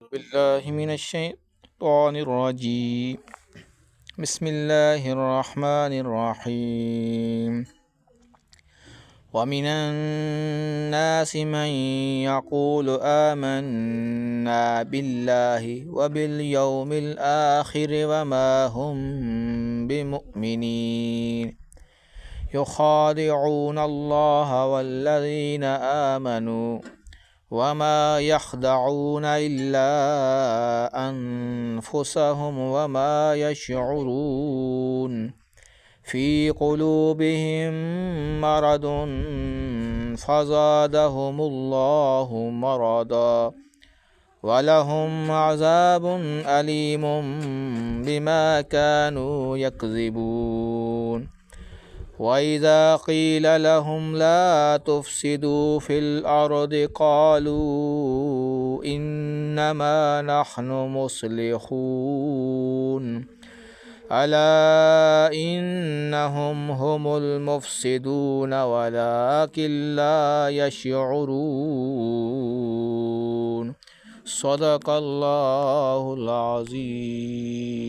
بالله من الشيطان الرجيم. بسم الله الرحمن الرحيم. ومن الناس من يقول آمنا بالله وباليوم الآخر وما هم بمؤمنين يخادعون الله والذين آمنوا وما يخدعون إلا أنفسهم وما يشعرون في قلوبهم مرض فزادهم الله مرضا ولهم عذاب أليم بما كانوا يكذبون. وإذا قيل لهم لا تفسدوا في الأرض قالوا إنما نحن مصلحون ألا إنهم هم المفسدون ولكن لا يشعرون. صدق الله العظيم.